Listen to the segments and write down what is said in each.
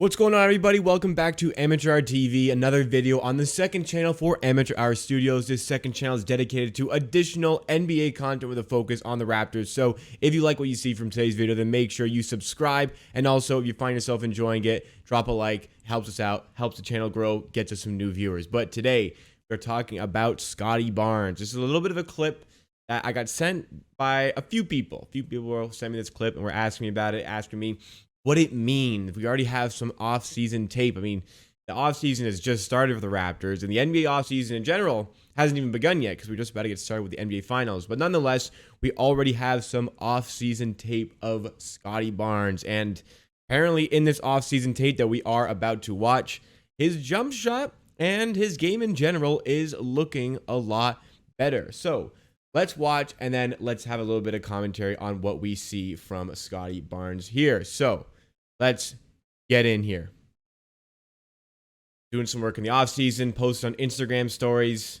What's going on, everybody? Welcome back to Amateur Hour TV, another video on the second channel for Amateur Hour Studios. This second channel is dedicated to additional NBA content with a focus on the Raptors. So if you like what you see from today's video, then make sure you subscribe. And also, if you find yourself enjoying it, drop a like. Helps us out, helps the channel grow, gets us some new viewers. But today, we're talking about Scottie Barnes. This is a little bit of a clip that I got sent by a few people. A few people will send me this clip and were asking me about it, asking me what it means. We already have some off-season tape. I mean, the off-season has just started for the Raptors, and the NBA off-season in general hasn't even begun yet because we're just about to get started with the NBA Finals. But nonetheless, we already have some off-season tape of Scottie Barnes, and apparently in this off-season tape that we are about to watch, his jump shot and his game in general is looking a lot better. So let's watch, and then let's have a little bit of commentary on what we see from Scottie Barnes here. So let's get in here. Doing some work in the offseason, post on Instagram stories.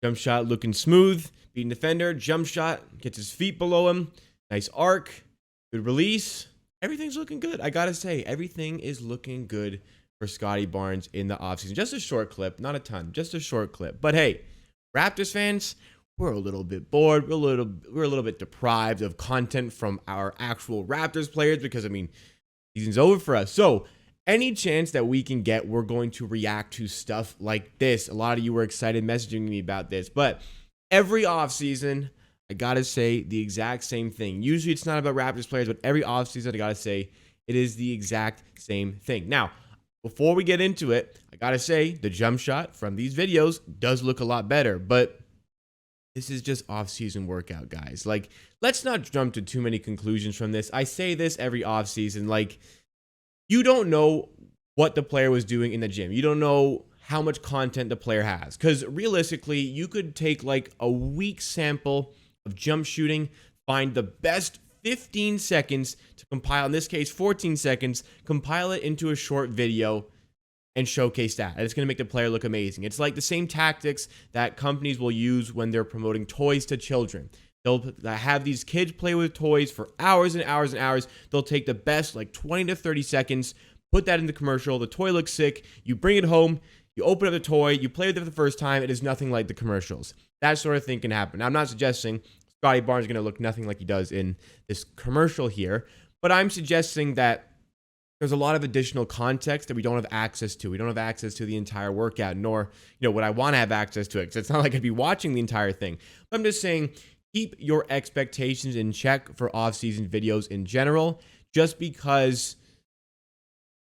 Jump shot looking smooth. Beating defender. Jump shot. Gets his feet below him. Nice arc. Good release. Everything's looking good. I gotta say, everything is looking good for Scottie Barnes in the offseason. Just a short clip. Not a ton. Just a short clip. But hey, Raptors fans, we're a little bit bored. We're a little bit deprived of content from our actual Raptors players because, I mean, season's over for us. So any chance that we can get, we're going to react to stuff like this. A lot of you were excited messaging me about this, but every offseason, I got to say the exact same thing. Usually it's not about Raptors players, but every offseason, I got to say it is the exact same thing. Now, before we get into it, I got to say the jump shot from these videos does look a lot better, but this is just off-season workout, guys. Like, let's not jump to too many conclusions from this. I say this every off-season. Like, you don't know what the player was doing in the gym. You don't know how much content the player has. Because realistically, you could take like a week sample of jump shooting, find the best 15 seconds to compile, in this case, 14 seconds, compile it into a short video and showcase that. And it's going to make the player look amazing. It's like the same tactics that companies will use when they're promoting toys to children. They'll have these kids play with toys for hours and hours and hours. They'll take the best, like 20 to 30 seconds, put that in the commercial. The toy looks sick. You bring it home. You open up the toy. You play with it for the first time. It is nothing like the commercials. That sort of thing can happen. Now, I'm not suggesting Scottie Barnes is going to look nothing like he does in this commercial here, but I'm suggesting that there's a lot of additional context that we don't have access to. We don't have access to the entire workout, nor, would I want to have access to it, because it's not like I'd be watching the entire thing. But I'm just saying, keep your expectations in check for off-season videos in general, just because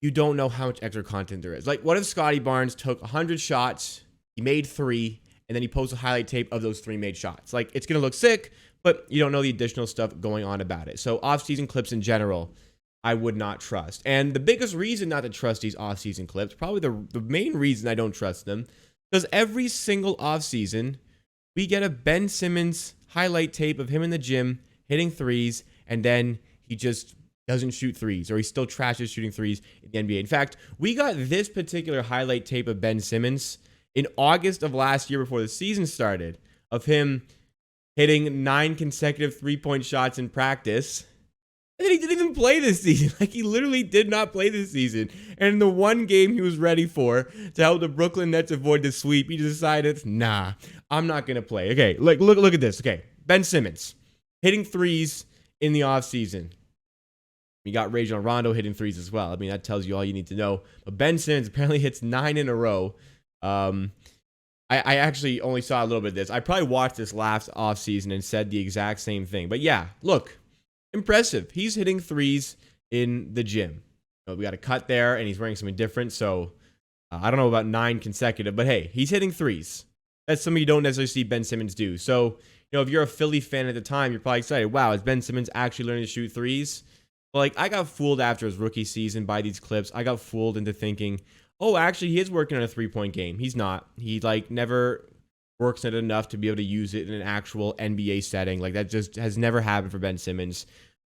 you don't know how much extra content there is. Like, what if Scottie Barnes took 100 shots, he made 3, and then he posts a highlight tape of those 3 made shots? Like, it's going to look sick, but you don't know the additional stuff going on about it. So off-season clips in general, I would not trust. And the biggest reason not to trust these off-season clips, probably the main reason I don't trust them, because every single off-season, we get a Ben Simmons highlight tape of him in the gym hitting threes, and then he just doesn't shoot threes, or he still trashes shooting threes in the NBA. In fact, we got this particular highlight tape of Ben Simmons in August of last year before the season started, of him hitting 9 consecutive three-point shots in practice. And then he didn't even play this season. Like, he literally did not play this season. And in the one game he was ready for to help the Brooklyn Nets avoid the sweep, he decided, nah, I'm not going to play. Okay, look at this. Okay, Ben Simmons hitting threes in the offseason. You got Rajon Rondo hitting threes as well. I mean, that tells you all you need to know. But Ben Simmons apparently hits 9 in a row. I actually only saw a little bit of this. I probably watched this last offseason and said the exact same thing. But yeah, look. Impressive. He's hitting threes in the gym. We got a cut there, and he's wearing something different. So I don't know about 9 consecutive, but hey, he's hitting threes. That's something you don't necessarily see Ben Simmons do. So, if you're a Philly fan at the time, you're probably excited. Wow, is Ben Simmons actually learning to shoot threes? But like, I got fooled after his rookie season by these clips. I got fooled into thinking, oh, actually, he is working on a 3-point game. He's not. He never works it enough to be able to use it in an actual NBA setting. Like, that just has never happened for Ben Simmons.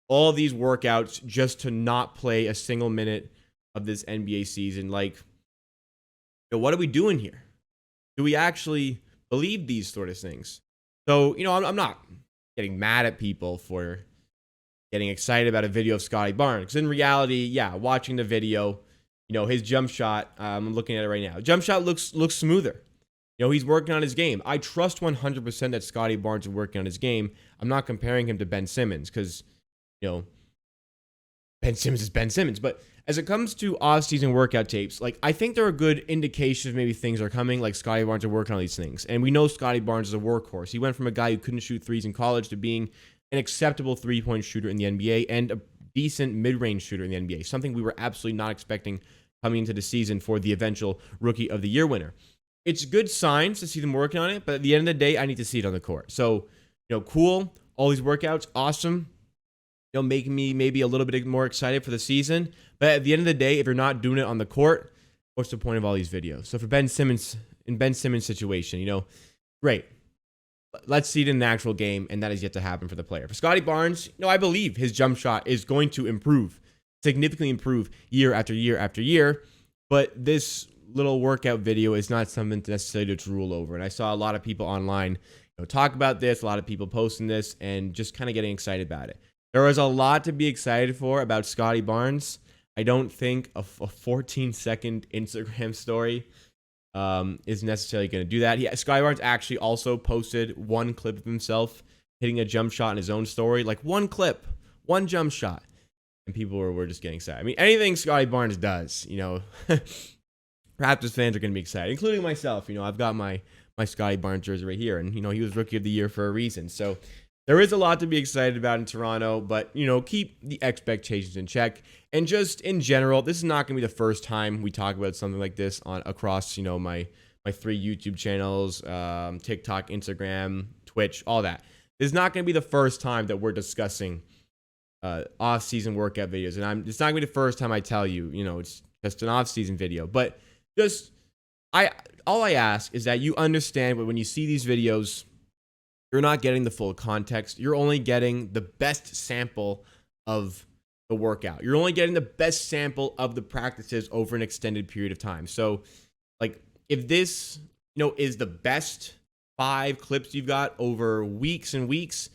All these workouts just to not play a single minute of this NBA season. Like, what are we doing here? Do we actually believe these sort of things? So, I'm not getting mad at people for getting excited about a video of Scottie Barnes. Because in reality, yeah, watching the video, his jump shot, I'm looking at it right now. Jump shot looks smoother. He's working on his game. I trust 100% that Scottie Barnes is working on his game. I'm not comparing him to Ben Simmons because, Ben Simmons is Ben Simmons. But as it comes to off-season workout tapes, I think there are good indications maybe things are coming, like Scottie Barnes are working on these things. And we know Scottie Barnes is a workhorse. He went from a guy who couldn't shoot threes in college to being an acceptable three-point shooter in the NBA and a decent mid-range shooter in the NBA, something we were absolutely not expecting coming into the season for the eventual Rookie of the Year winner. It's good signs to see them working on it, but at the end of the day, I need to see it on the court. So, cool. All these workouts, awesome. Making me maybe a little bit more excited for the season. But at the end of the day, if you're not doing it on the court, what's the point of all these videos? So for Ben Simmons, in Ben Simmons' situation, great. Let's see it in the actual game, and that is yet to happen for the player. For Scottie Barnes, I believe his jump shot is going to improve, significantly improve year after year after year. But this little workout video is not something necessarily to rule over. And I saw a lot of people online talk about this, a lot of people posting this, and just kind of getting excited about it. There was a lot to be excited for about Scottie Barnes. I don't think a 14-second Instagram story is necessarily going to do that. Scottie Barnes actually also posted one clip of himself hitting a jump shot in his own story. One clip, one jump shot. And people were just getting excited. I mean, anything Scottie Barnes does, Raptors fans are going to be excited, including myself. I've got my Scottie Barnes jersey right here. And, he was Rookie of the Year for a reason. So there is a lot to be excited about in Toronto, but, keep the expectations in check. And just in general, this is not going to be the first time we talk about something like this across, my 3 YouTube channels, TikTok, Instagram, Twitch, all that. This is not going to be the first time that we're discussing off-season workout videos. And it's not going to be the first time I tell you, it's just an off-season video. But all I ask is that you understand when you see these videos, you're not getting the full context. You're only getting the best sample of the workout. You're only getting the best sample of the practices over an extended period of time. So, if this, is the best 5 clips you've got over weeks and weeks,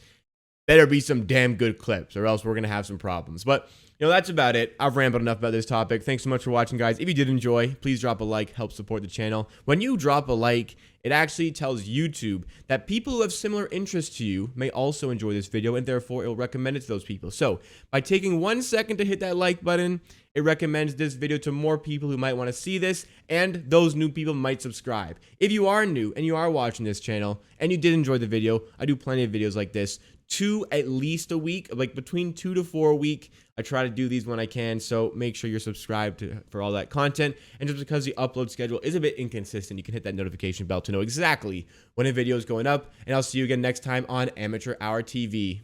better be some damn good clips, or else we're going to have some problems. But, that's about it. I've rambled enough about this topic. Thanks so much for watching, guys. If you did enjoy, please drop a like, help support the channel. When you drop a like, it actually tells YouTube that people who have similar interests to you may also enjoy this video, and therefore it will recommend it to those people. So by taking 1 second to hit that like button, it recommends this video to more people who might want to see this, and those new people might subscribe. If you are new and you are watching this channel and you did enjoy the video, I do plenty of videos like this, 2 at least a week, between 2 to 4 a week. I try to do these when I can, so make sure you're subscribed for all that content. And just because the upload schedule is a bit inconsistent, you can hit that notification bell to know exactly when a video is going up. And I'll see you again next time on Amateur Hour TV.